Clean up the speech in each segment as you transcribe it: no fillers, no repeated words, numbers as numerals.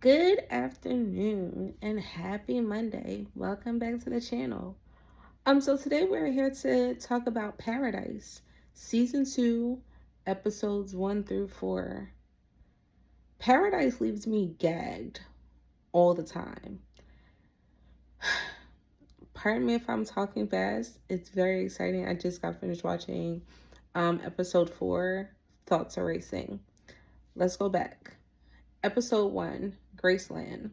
Good afternoon and happy Monday. Welcome back to the channel. So today we're here to talk about Paradise, season 2, episodes 1 through 4. Paradise leaves me gagged all the time. Pardon me if I'm talking fast. It's very exciting. I just got finished watching episode 4, Thoughts Are Racing. Let's go back. Episode 1, Graceland.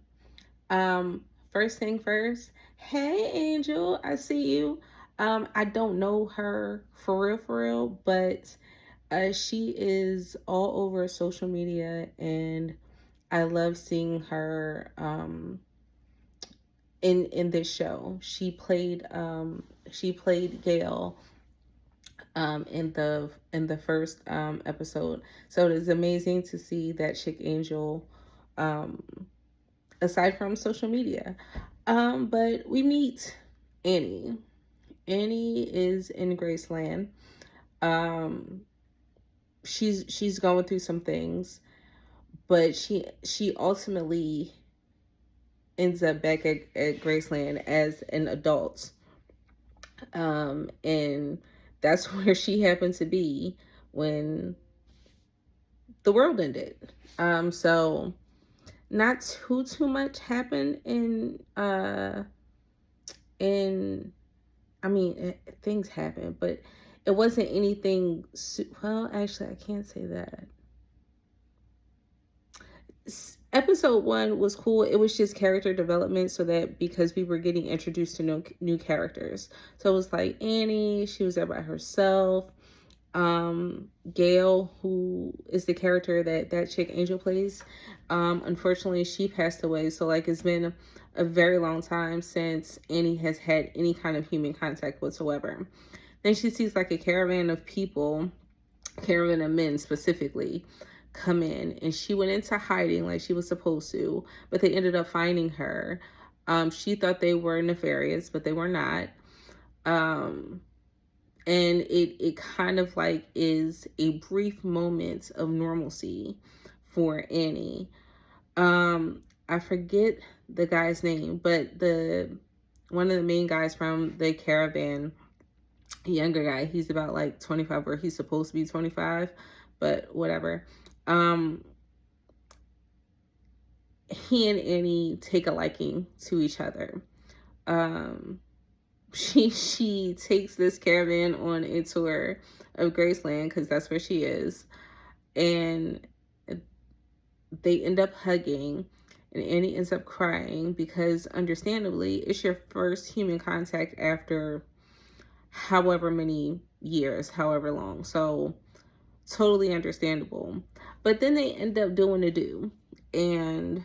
First thing first, hey Angel, I see you. I don't know her for real, but she is all over social media, and I love seeing her in this show. She played Gail in the first episode, so it is amazing to see that chick Angel um aside from social media. But we meet Annie. Annie is in Graceland. Um, she's going through some things, but she ultimately ends up back at Graceland as an adult. And that's where she happened to be when the world ended. So not too much happened in I mean, things happen, but it wasn't anything. Well, actually, I can't say that. Episode 1 was cool. It was just character development, so that because we were getting introduced to new characters, so it was like Annie. She was there by herself. Gail, who is the character that chick Angel plays, unfortunately she passed away. So like it's been a very long time since Annie has had any kind of human contact whatsoever. Then she sees like a caravan of people, caravan of men specifically, come in, and she went into hiding like she was supposed to, but they ended up finding her. She thought they were nefarious, but they were not. Um, and it kind of like is a brief moment of normalcy for Annie. I forget the guy's name, but the one of the main guys from the caravan, younger guy, he's about like 25, or he's supposed to be 25, but whatever. Um, he and Annie take a liking to each other. Um, she takes this caravan on a tour of Graceland because that's where she is, and they end up hugging, and Annie ends up crying because understandably it's your first human contact after however many years, however long. So totally understandable. But then they end up doing a do, and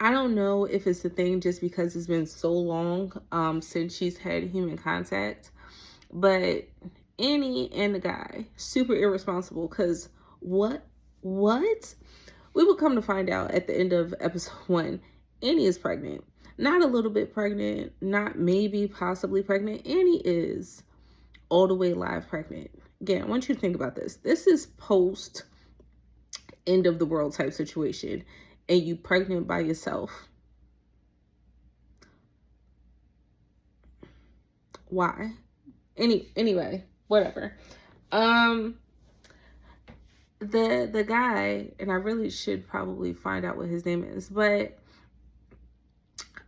I don't know if it's the thing just because it's been so long since she's had human contact, but Annie and the guy super irresponsible because what we will come to find out at the end of episode 1, Annie is pregnant. Not a little bit pregnant, not maybe possibly pregnant. Annie is all the way live pregnant. Again, I want you to think about this. This is post end of the world type situation, and you pregnant by yourself. Why? Anyway, whatever. Um the guy, and I really should probably find out what his name is, but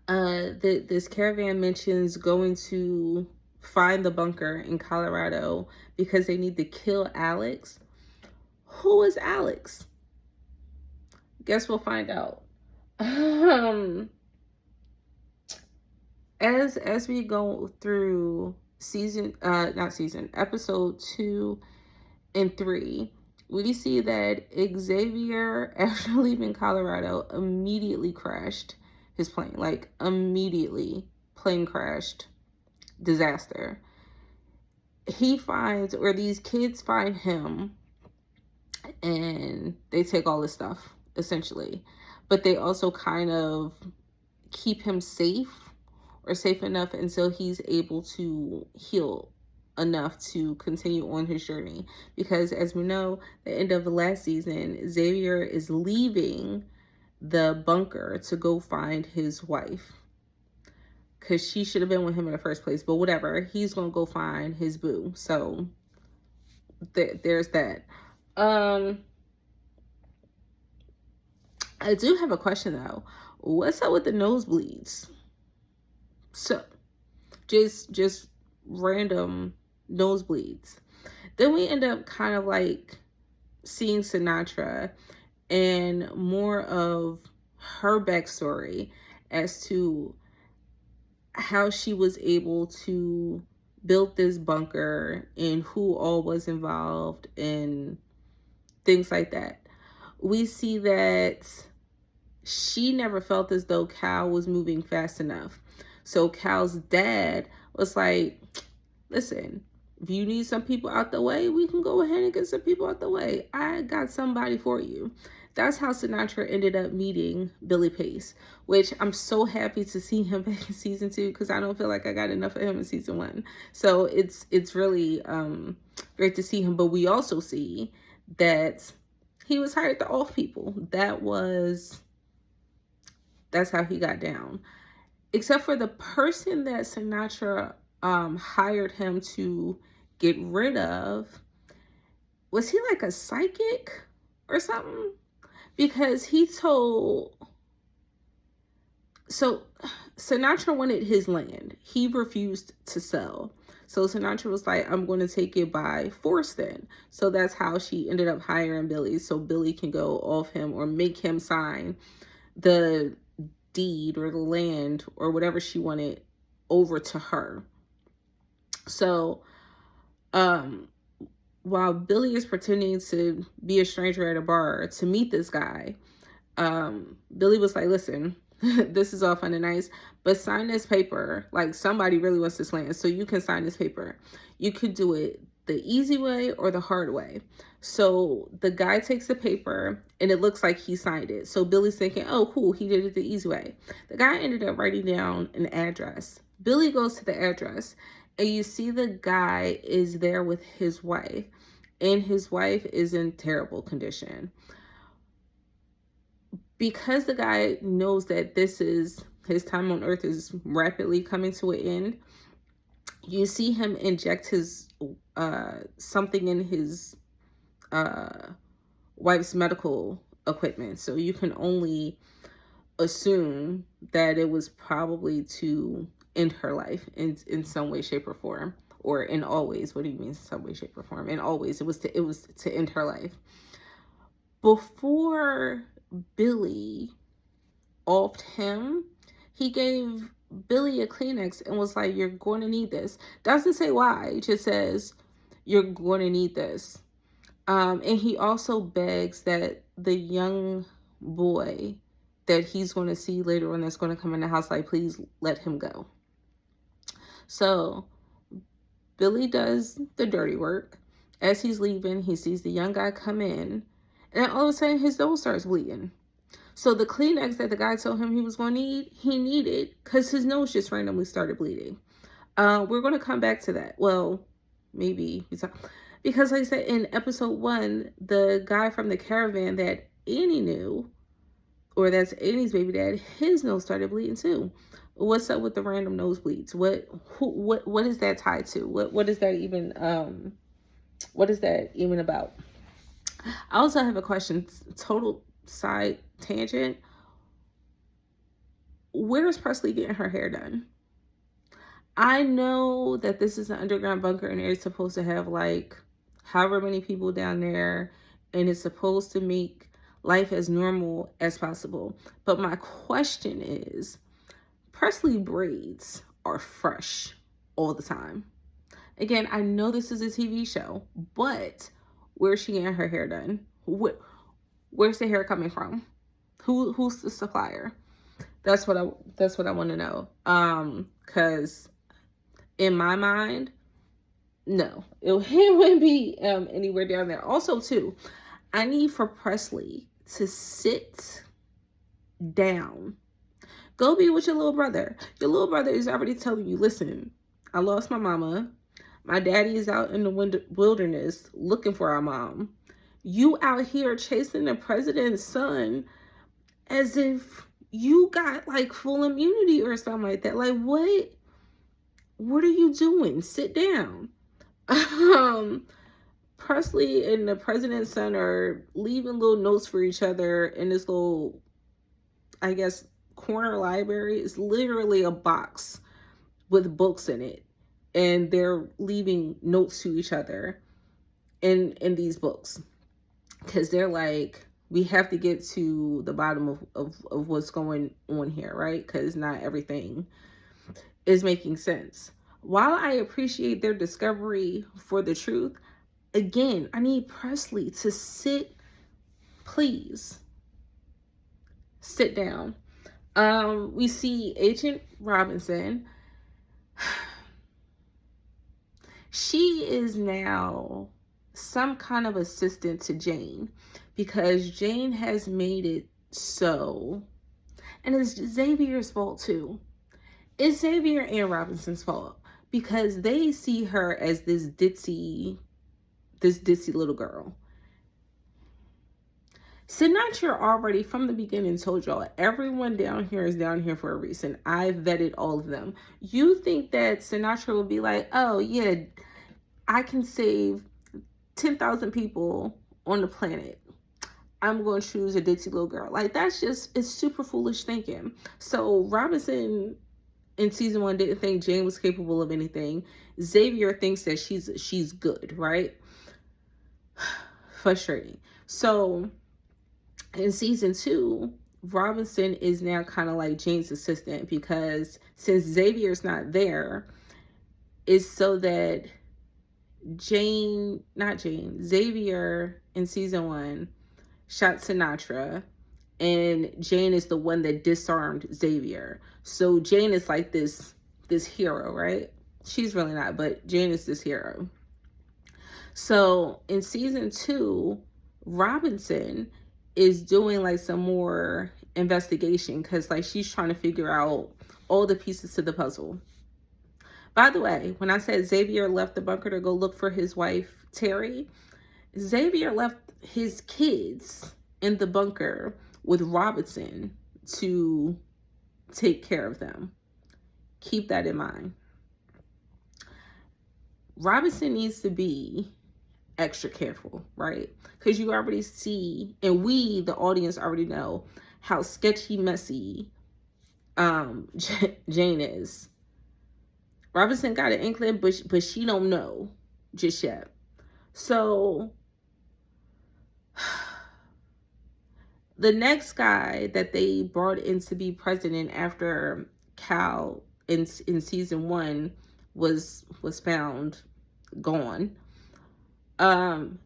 this caravan mentions going to find the bunker in Colorado because they need to kill Alex. Who is Alex? Guess we'll find out. Um, as we go through episode 2 and 3, we see that Xavier, after leaving Colorado, immediately crashed his plane. Like, immediately, plane crashed, disaster. He finds, or these kids find him, and they take all his stuff, essentially. But they also kind of keep him safe, or safe enough until he's able to heal enough to continue on his journey. Because as we know, the end of the last season, Xavier is leaving the bunker to go find his wife. Because she should have been with him in the first place. But whatever, he's going to go find his boo. So there's that. I do have a question though. What's up with the nosebleeds? So, just random nosebleeds. Then we end up kind of like seeing Sinatra and more of her backstory as to how she was able to build this bunker and who all was involved and things like that. We see that she never felt as though Cal was moving fast enough. So Cal's dad was like, listen, if you need some people out the way, we can go ahead and get some people out the way. I got somebody for you. That's how Sinatra ended up meeting Billy Pace, which I'm so happy to see him back in season 2 because I don't feel like I got enough of him in season 1. So it's really great to see him. But we also see that he was hired to off people. That's how he got down. Except for the person that Sinatra hired him to get rid of. Was he like a psychic or something? Because he told... So Sinatra wanted his land. He refused to sell. So Sinatra was like, I'm going to take it by force then. So that's how she ended up hiring Billy. So Billy can go off him or make him sign the deed or the land or whatever she wanted over to her. So while Billy is pretending to be a stranger at a bar to meet this guy, Billy was like, listen, this is all fun and nice, but sign this paper. Like, somebody really wants this land, so you can sign this paper. You could do it the easy way or the hard way. So the guy takes the paper and it looks like he signed it. So Billy's thinking, oh, cool, he did it the easy way. The guy ended up writing down an address. Billy goes to the address and you see the guy is there with his wife, and his wife is in terrible condition. Because the guy knows that this is his time on earth is rapidly coming to an end, you see him inject his something in his wife's medical equipment. So you can only assume that it was probably to end her life in some way, shape, or form. Or in all ways. What do you mean some way, shape, or form? In all ways, it was to end her life. Before Billy offed him, he gave Billy a Kleenex and was like, you're going to need this. Doesn't say why, it just says you're going to need this. And he also begs that the young boy that he's going to see later on that's going to come in the house, like, please let him go. So Billy does the dirty work. As he's leaving, he sees the young guy come in, and all of a sudden his nose starts bleeding. So the Kleenex that the guy told him he was going to need, he needed because his nose just randomly started bleeding. We're going to come back to that. Well, maybe. Because like I said, in episode 1, the guy from the caravan that Annie knew, or that's Annie's baby dad, his nose started bleeding too. What's up with the random nosebleeds? What is that tied to? What is that even about? I also have a question. Total side tangent. Where is Presley getting her hair done? I know that this is an underground bunker and it's supposed to have like however many people down there, and it's supposed to make life as normal as possible. But my question is, Presley braids are fresh all the time. Again, I know this is a TV show, but where's she getting her hair done? Where's the hair coming from? Who's the supplier? That's what I want to know. Because in my mind, no, it wouldn't be anywhere down there. Also, too, I need for Presley to sit down. Go be with your little brother. Your little brother is already telling you, listen, I lost my mama. My daddy is out in the wilderness looking for our mom. You out here chasing the president's son as if you got like full immunity or something like that. Like, what are you doing? Sit down. Presley and the president's son are leaving little notes for each other in this little, I guess, corner library. It's literally a box with books in it, and they're leaving notes to each other in these books, because they're like, we have to get to the bottom of what's going on here, right? Because not everything is making sense. While I appreciate their discovery for the truth, again, I need Presley to please sit down. We see Agent Robinson. She is now some kind of assistant to Jane, because Jane has made it so, and it's Xavier's fault too. It's Xavier and Robinson's fault, because they see her as this ditzy little girl. Sinatra already from the beginning told y'all, everyone down here is down here for a reason. I vetted all of them. You think that Sinatra will be like, oh yeah, I can save 10,000 people on the planet, I'm going to choose a ditzy little girl? Like, that's just, it's super foolish thinking. So Robinson in season 1 didn't think Jane was capable of anything. Xavier thinks that she's good, right? Frustrating. So in season 2, Robinson is now kind of like Jane's assistant, because since Xavier's not there, it's so that Xavier in season 1 shot Sinatra, and Jane is the one that disarmed Xavier. So Jane is like this hero, right? She's really not, but Jane is this hero. So in season 2, Robinson is doing like some more investigation, because like she's trying to figure out all the pieces to the puzzle. By the way, when I said Xavier left the bunker to go look for his wife, Terri, Xavier left his kids in the bunker with Robinson to take care of them. Keep that in mind. Robinson needs to be extra careful, right? Because you already see, and we, the audience, already know how sketchy, messy Jane is. Robinson got an inkling, but she don't know just yet. So the next guy that they brought in to be president after Cal in season 1 was found gone.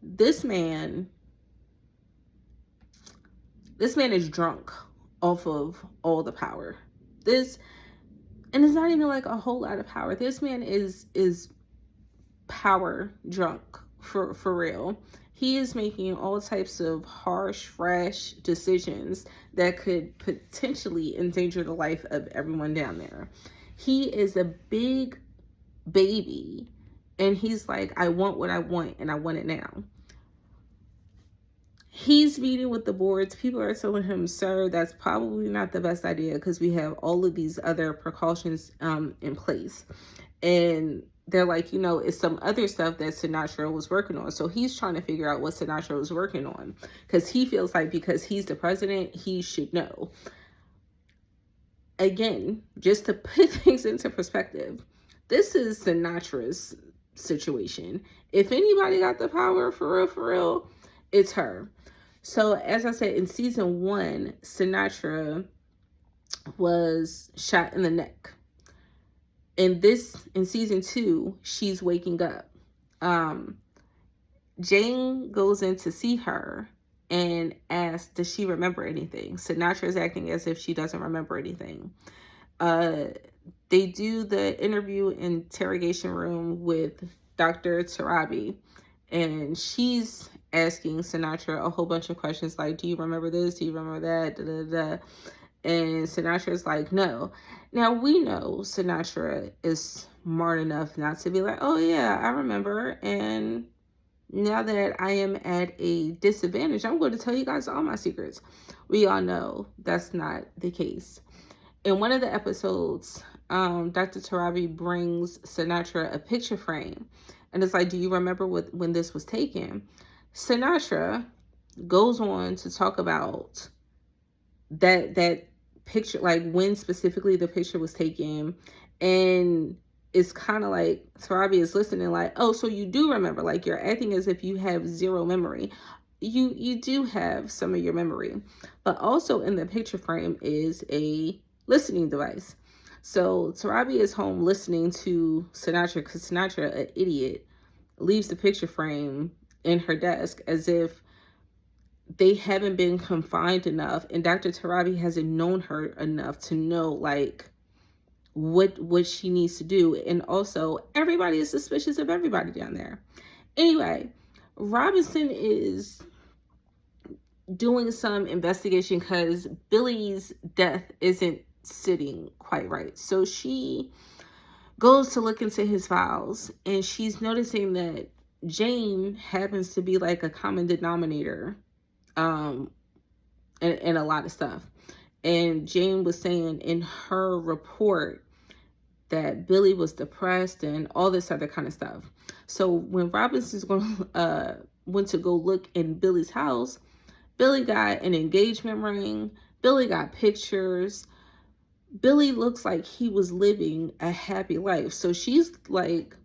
This man is drunk off of all the power. And it's not even like a whole lot of power. This man is power drunk for real. He is making all types of harsh, rash decisions that could potentially endanger the life of everyone down there. He is a big baby, and he's like, I want what I want, and I want it now. He's meeting with the boards. People are telling him, sir, that's probably not the best idea, because we have all of these other precautions in place. And they're like, it's some other stuff that Sinatra was working on. So he's trying to figure out what Sinatra was working on, because he feels like, because he's the president, he should know. Again, just to put things into perspective, this is Sinatra's situation. If anybody got the power for real, it's her. So as I said, in season 1, Sinatra was shot in the neck. In season 2, she's waking up. Jane goes in to see her and asks, does she remember anything? Sinatra is acting as if she doesn't remember anything. They do the interview interrogation room with Dr. Tarabi, and she's asking Sinatra a whole bunch of questions like, do you remember this? Do you remember that? Da, da, da. And Sinatra's like, no. Now, we know Sinatra is smart enough not to be like, oh yeah, I remember. And now that I am at a disadvantage, I'm going to tell you guys all my secrets. We all know that's not the case. In one of the episodes, Dr. Tarabi brings Sinatra a picture frame. And it's like, do you remember when this was taken? Sinatra goes on to talk about that picture, like when specifically the picture was taken, and it's kind of like Tarabi is listening like, oh, so you do remember, like you're acting as if you have zero memory. You do have some of your memory, but also in the picture frame is a listening device. So Tarabi is home listening to Sinatra because Sinatra, an idiot, leaves the picture frame in her desk as if they haven't been confined enough, and Dr. Tarabi hasn't known her enough to know like what she needs to do. And also everybody is suspicious of everybody down there. Anyway, Robinson is doing some investigation because Billy's death isn't sitting quite right. So she goes to look into his files, and she's noticing that Jane happens to be like a common denominator um and a lot of stuff. And Jane was saying in her report that Billy was depressed and all this other kind of stuff. So when Robinson's going went to go look in Billy's house, Billy got an engagement ring, Billy got pictures. Billy looks like he was living a happy life. So she's like,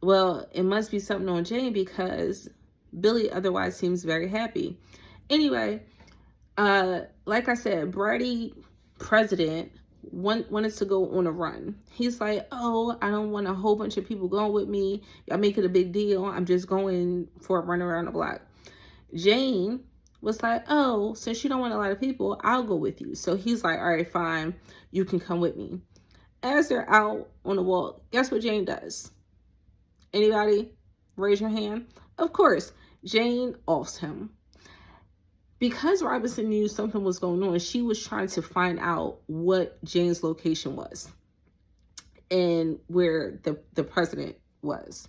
well, it must be something on Jane because Billy otherwise seems very happy. Anyway, like I said, Brady president wanted to go on a run. He's like, oh, I don't want a whole bunch of people going with me. Y'all make it a big deal. I'm just going for a run around the block. Jane was like, oh, since you don't want a lot of people, I'll go with you. So he's like, all right, fine, you can come with me. As they're out on the walk, guess what Jane does? Anybody? Raise your hand. Of course, Jane offs him. Because Robinson knew something was going on, she was trying to find out what Jane's location was and where the president was.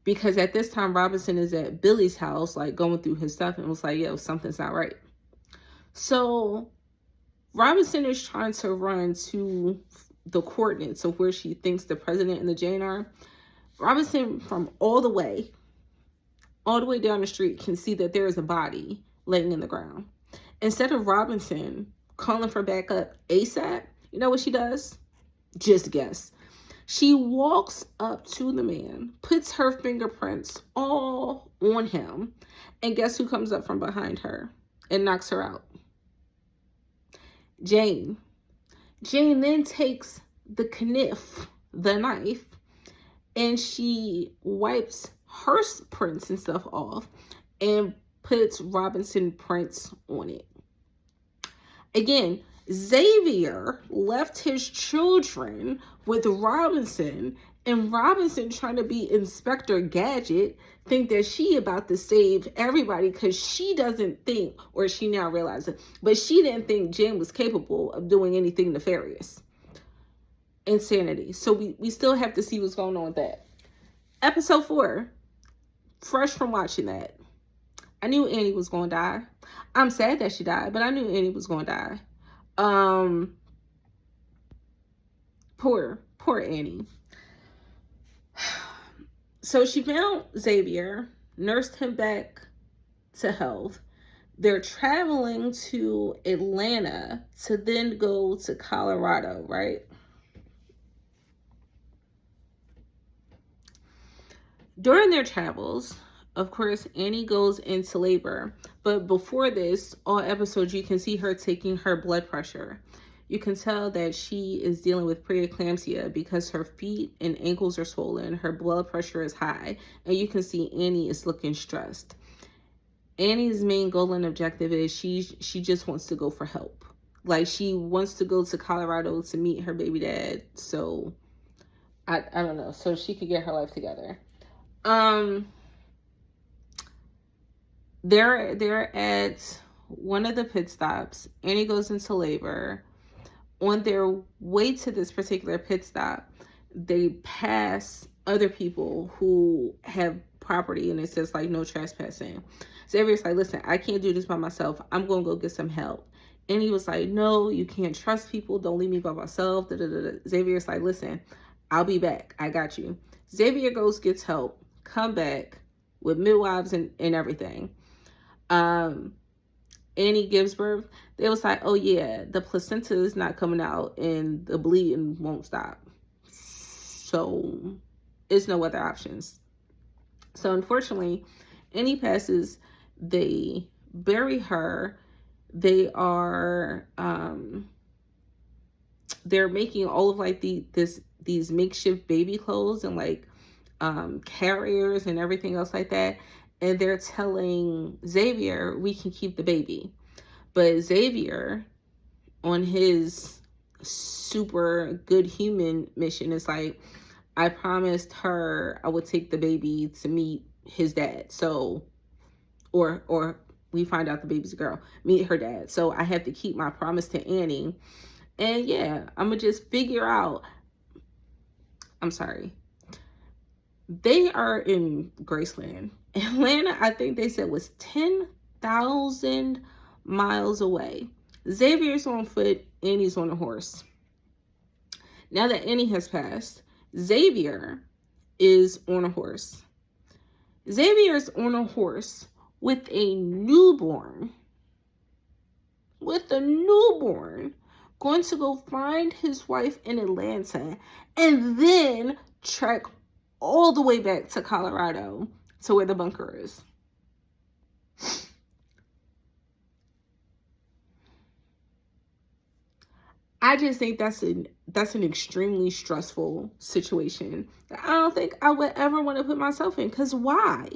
Because at this time, Robinson is at Billy's house, like going through his stuff, and was like, yo, something's not right. So Robinson is trying to run to the coordinates of where she thinks the president and the Jane are. Robinson, from all the way down the street, can see that there is a body laying in the ground. Instead of Robinson calling for backup ASAP, you know what she does? Just guess. She walks up to the man, puts her fingerprints all on him, and guess who comes up from behind her and knocks her out? Jane. Jane then takes the knife, the knife, and she wipes her prints and stuff off and puts Robinson prints on it. Again, Xavier left his children with Robinson, and Robinson, trying to be Inspector Gadget, think that she about to save everybody because she doesn't think, or she now realizes, but she didn't think Jane was capable of doing anything nefarious. Insanity. So we still have to see what's going on with that. Episode 4, fresh from watching that, I knew Annie was going to die. I'm sad that she died, but I knew Annie was going to die. Poor Annie. So she found Xavier, nursed him back to health. They're traveling to Atlanta to then go to Colorado, right? During their travels, of course, Annie goes into labor. But before this, all episodes, you can see her taking her blood pressure. You can tell that she is dealing with preeclampsia because her feet and ankles are swollen. Her blood pressure is high. And you can see Annie is looking stressed. Annie's main goal and objective is she just wants to go for help. Like, she wants to go to Colorado to meet her baby dad. So, I don't know. So she could get her life together. They're at one of the pit stops. Annie goes into labor. on their way to this particular pit stop, they pass other people who have property and it says like no trespassing. Xavier's like, listen, I can't do this by myself. I'm going to go get some help. And he was like, no, you can't trust people. Don't leave me by myself. Da, da, da, da. Xavier's like, listen, I'll be back. I got you. Xavier goes, gets help, come back with midwives and everything. Annie gives birth. They was like, oh yeah, the placenta is not coming out and the bleeding won't stop. So there's no other options. So unfortunately, Annie passes. They bury her. They are they're making all of like these makeshift baby clothes and like carriers and everything else like that. And they're telling Xavier, we can keep the baby. But Xavier, on his super good human mission, is like, I promised her I would take the baby to meet his dad. So, or we find out the baby's a girl, meet her dad. So I have to keep my promise to Annie. And yeah, I'm going to just figure out. I'm sorry. They are in Graceland. Atlanta, I think they said, was 10,000 miles away. Xavier's on foot, Annie's on a horse. Now that Annie has passed, Xavier is on a horse. Xavier's on a horse with a newborn. Going to go find his wife in Atlanta and then trek all the way back to Colorado to where the bunker is. I just think that's an extremely stressful situation that I don't think I would ever want to put myself in. Because why?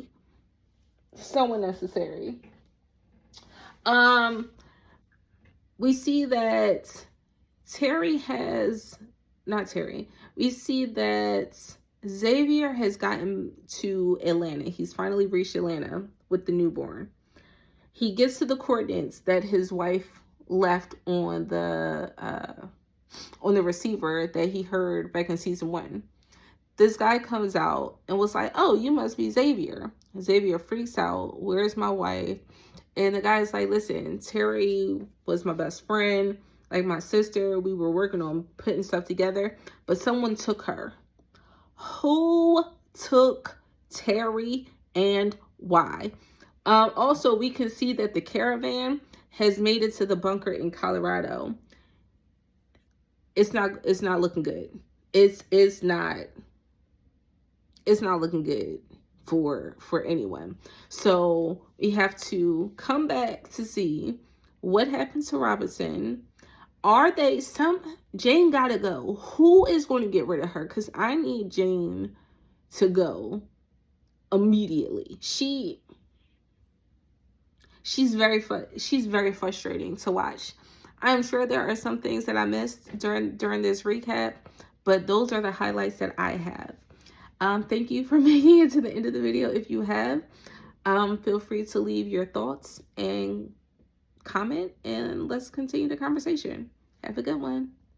So unnecessary. We see that we see that Xavier has gotten to Atlanta. He's finally reached Atlanta with the newborn. He gets to the coordinates that his wife left on the receiver that he heard back in season 1. This guy comes out and was like, oh, you must be Xavier. Xavier freaks out. Where's my wife? And the guy's like, listen, Terri was my best friend, like my sister. We were working on putting stuff together, but someone took her. Who took Terri and why? Also, we can see that the caravan has made it to the bunker in Colorado. It's not looking good. It's not looking good for anyone. So we have to come back to see what happened to Robinson. Jane gotta go. Who is going to get rid of her? Because I need Jane to go immediately. She's very frustrating to watch. I'm sure there are some things that I missed during this recap, but those are the highlights that I have. Thank you for making it to the end of the video. If you have, feel free to leave your thoughts and comment, and let's continue the conversation. Have a good one.